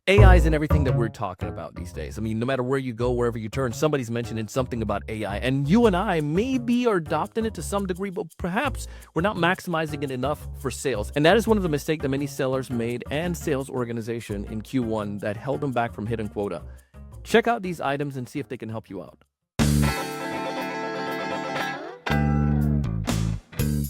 AI is in everything that we're talking about these days. I mean, no matter where you go, wherever you turn, somebody's mentioning something about AI. And you and I maybe are adopting it to some degree, but perhaps we're not maximizing it enough for sales. And that is one of the mistakes that many sellers made and sales organization in Q1 that held them back from hitting quota. Check out these items and see if they can help you out.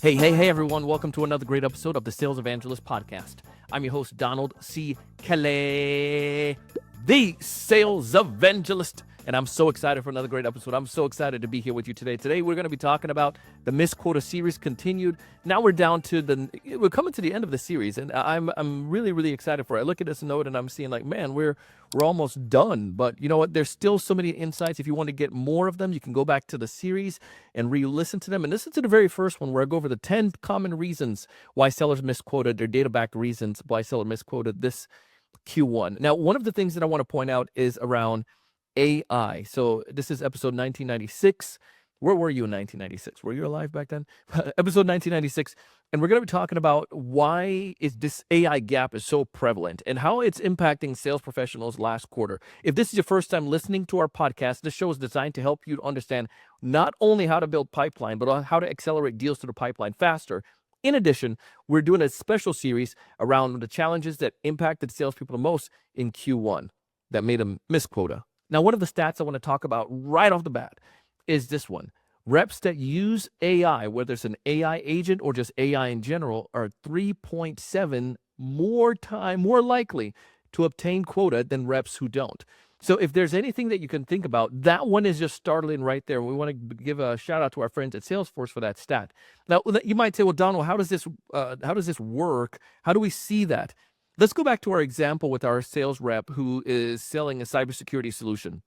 Hey, everyone. Welcome to another great episode of the Sales Evangelist Podcast. I'm your host, Donald C. Kelly, the Sales Evangelist. And I'm so excited for another great episode. I'm so excited to be here with you today. Today, we're going to be talking about the Miss Quota series continued. Now we're coming to the end of the series, and I'm really excited for it. I look at this note and I'm seeing like, man, we're almost done. But you know what? There's still so many insights. If you want to get more of them, you can go back to the series and re-listen to them. And listen to the very first one where I go over the 10 common reasons why sellers misquoted, their data-backed reasons why sellers misquoted this Q1. Now, one of the things that I want to point out is around AI. So this is episode 1996. Where were you in 1996? Were you alive back then? Episode 1996. And we're going to be talking about why is this AI gap is so prevalent and how it's impacting sales professionals last quarter. If this is your first time listening to our podcast, this show is designed to help you to understand not only how to build pipeline, but how to accelerate deals to the pipeline faster. In addition, we're doing a special series around the challenges that impacted salespeople the most in Q1 that made them miss quota. Now, one of the stats I want to talk about right off the bat is this one. Reps that use AI, whether it's an AI agent or just AI in general, are 3.7 more likely to obtain quota than reps who don't. So if there's anything that you can think about, that one is just startling right there. We want to give a shout out to our friends at Salesforce for that stat. Now, you might say, well, Donald, how does this work? How do we see that? Let's go back to our example with our sales rep who is selling a cybersecurity solution.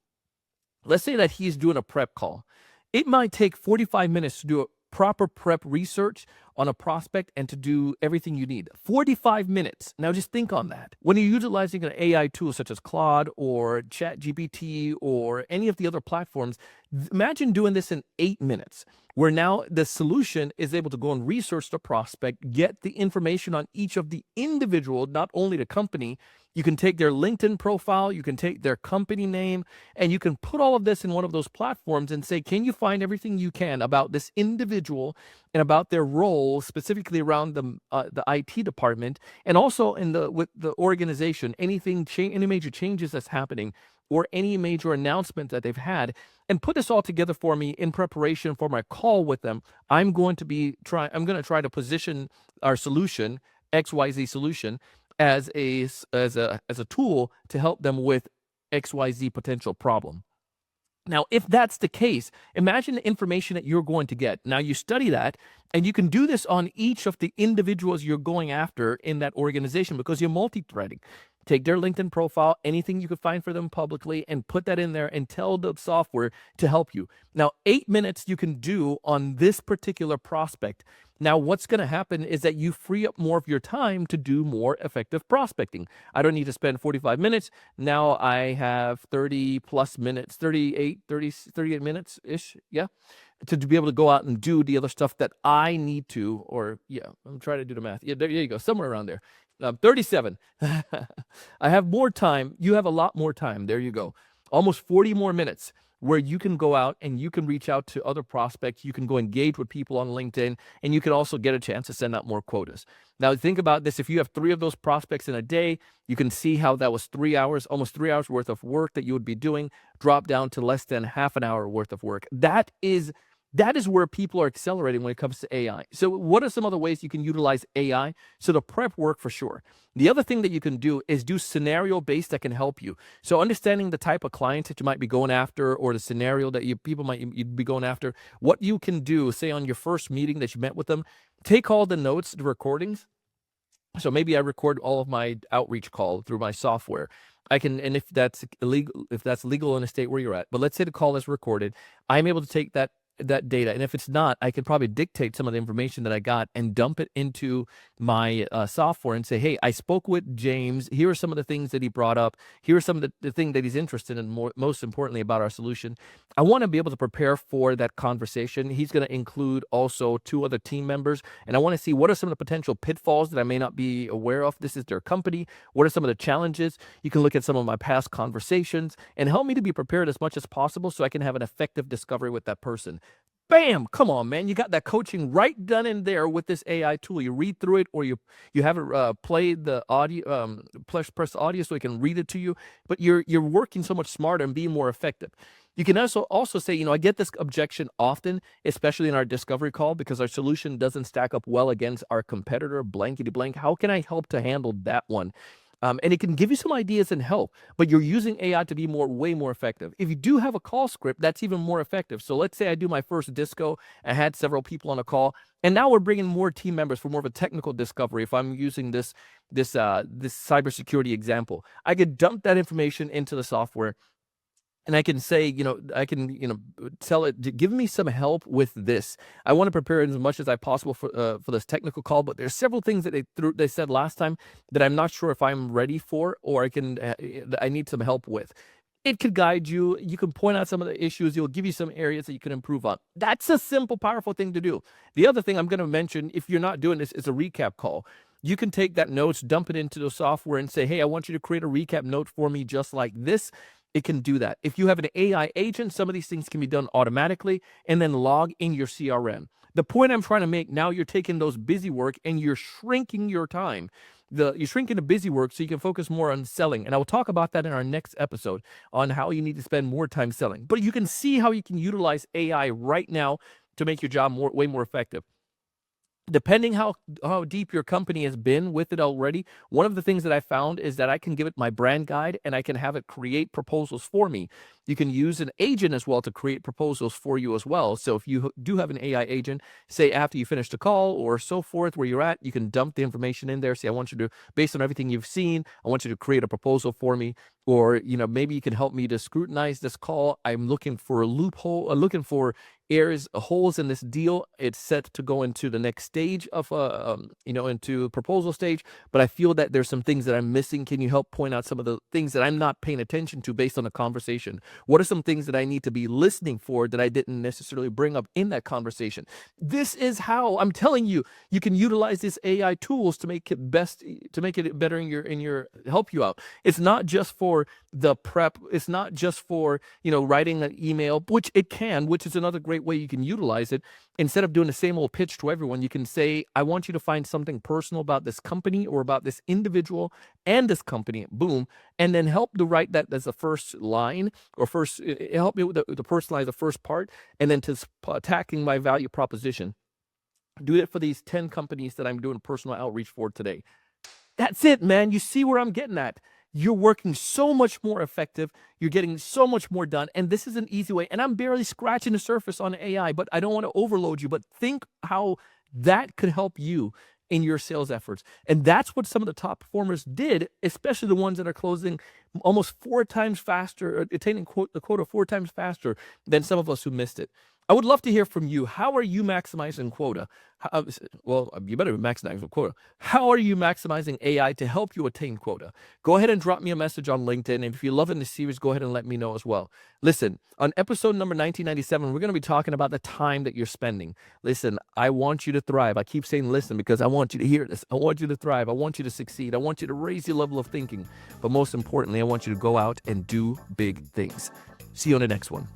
Let's say that he's doing a prep call. It might take 45 minutes to do a proper prep research on a prospect and to do everything you need. 45 minutes. Now just think on that. When you're utilizing an AI tool such as Claude or ChatGPT or any of the other platforms, imagine doing this in 8 minutes, where now the solution is able to go and research the prospect, get the information on each of the individual, not only the company. You can take their LinkedIn profile, you can take their company name, and you can put all of this in one of those platforms and say, can you find everything you can about this individual and about their role, specifically around the IT department, and also with the organization, any major changes that's happening or any major announcement that they've had, and put this all together for me in preparation for my call with them. I'm going to try to position our solution, XYZ solution, as a tool to help them with XYZ potential problem. Now, if that's the case, imagine the information that you're going to get. Now, you study that, and you can do this on each of the individuals you're going after in that organization because you're multi-threading. Take their LinkedIn profile, anything you could find for them publicly, and put that in there and tell the software to help you. Now, 8 minutes you can do on this particular prospect. Now, what's going to happen is that you free up more of your time to do more effective prospecting. I don't need to spend 45 minutes. Now I have 30 plus minutes, 38 minutes-ish, yeah, to be able to go out and do the other stuff that I need to, or yeah, I'm trying to do the math. Yeah, there you go, somewhere around there. 37. I have more time. You have a lot more time. There you go. Almost 40 more minutes where you can go out and you can reach out to other prospects. You can go engage with people on LinkedIn, and you can also get a chance to send out more quotas. Now, think about this. If you have 3 of those prospects in a day, you can see how that was 3 hours, almost 3 hours worth of work that you would be doing, drop down to less than half an hour worth of work. That is where people are accelerating when it comes to AI. So what are some other ways you can utilize AI? So the prep work for sure. The other thing that you can do is do scenario-based that can help you. So understanding the type of clients that you might be going after or the scenario that you'd be going after, what you can do, say on your first meeting that you met with them, take all the notes, the recordings. So maybe I record all of my outreach call through my software. I can, and if that's legal in the state where you're at, but let's say the call is recorded, I'm able to take that that data. And if it's not, I could probably dictate some of the information that I got and dump it into my software and say, hey, I spoke with James. Here are some of the things that he brought up. Here are some of the things that he's interested in, most importantly about our solution. I want to be able to prepare for that conversation. He's going to include also 2 other team members. And I want to see what are some of the potential pitfalls that I may not be aware of. This is their company. What are some of the challenges? You can look at some of my past conversations and help me to be prepared as much as possible so I can have an effective discovery with that person. Bam! Come on, man. You got that coaching right done in there with this AI tool. You read through it, or you have it play the audio, press the audio so it can read it to you. But you're working so much smarter and being more effective. You can also say, I get this objection often, especially in our discovery call, because our solution doesn't stack up well against our competitor, blankety blank. How can I help to handle that one? And it can give you some ideas and help, but you're using AI to be way more effective. If you do have a call script, that's even more effective. So let's say I do my first disco, I had several people on a call, and now we're bringing more team members for more of a technical discovery. If I'm using this cybersecurity example, I could dump that information into the software. And I can say, tell it to give me some help with this. I want to prepare as much as I possible for this technical call, but there's several things that they said last time that I'm not sure if I'm ready for, or I need some help with. It could guide you. You can point out some of the issues. It'll give you some areas that you can improve on. That's a simple, powerful thing to do. The other thing I'm going to mention, if you're not doing this, is a recap call. You can take that notes, dump it into the software, and say, hey, I want you to create a recap note for me just like this. It can do that. If you have an AI agent, some of these things can be done automatically and then log in your CRM. The point I'm trying to make, now you're taking those busy work and you're shrinking your time. You're shrinking the busy work so you can focus more on selling. And I will talk about that in our next episode on how you need to spend more time selling. But you can see how you can utilize AI right now to make your job way more effective. Depending how deep your company has been with it already, one of the things that I found is that I can give it my brand guide and I can have it create proposals for me. You can use an agent as well to create proposals for you as well. So if you do have an AI agent, say after you finish the call or so forth where you're at, you can dump the information in there. Say, I want you to, based on everything you've seen, I want you to create a proposal for me. Or, maybe you can help me to scrutinize this call. I'm looking for a loophole, looking for holes in this deal. It's set to go into the next stage of, into proposal stage, but I feel that there's some things that I'm missing. Can you help point out some of the things that I'm not paying attention to based on the conversation? What are some things that I need to be listening for that I didn't necessarily bring up in that conversation? This is how I'm telling you, you can utilize these AI tools to make it better in your help you out. It's not just for the prep. It's not just for, writing an email, which is another great way you can utilize it. Instead of doing the same old pitch to everyone, you can say, I want you to find something personal about this company or about this individual and this company, boom, and then help to write that as the first line or help me with to personalize the first part and then to attacking my value proposition. Do it for these 10 companies that I'm doing personal outreach for today. That's it, man. You see where I'm getting at. You're working so much more effective. You're getting so much more done. And this is an easy way. And I'm barely scratching the surface on AI, but I don't want to overload you. But think how that could help you in your sales efforts. And that's what some of the top performers did, especially the ones that are closing almost 4 times faster, attaining the quota 4 times faster than some of us who missed it. I would love to hear from you. How are you maximizing quota? You better be maximizing quota. How are you maximizing AI to help you attain quota? Go ahead and drop me a message on LinkedIn. And if you're loving this series, go ahead and let me know as well. Listen, on episode number 1997, we're going to be talking about the time that you're spending. Listen, I want you to thrive. I keep saying listen because I want you to hear this. I want you to thrive. I want you to succeed. I want you to raise your level of thinking. But most importantly, I want you to go out and do big things. See you on the next one.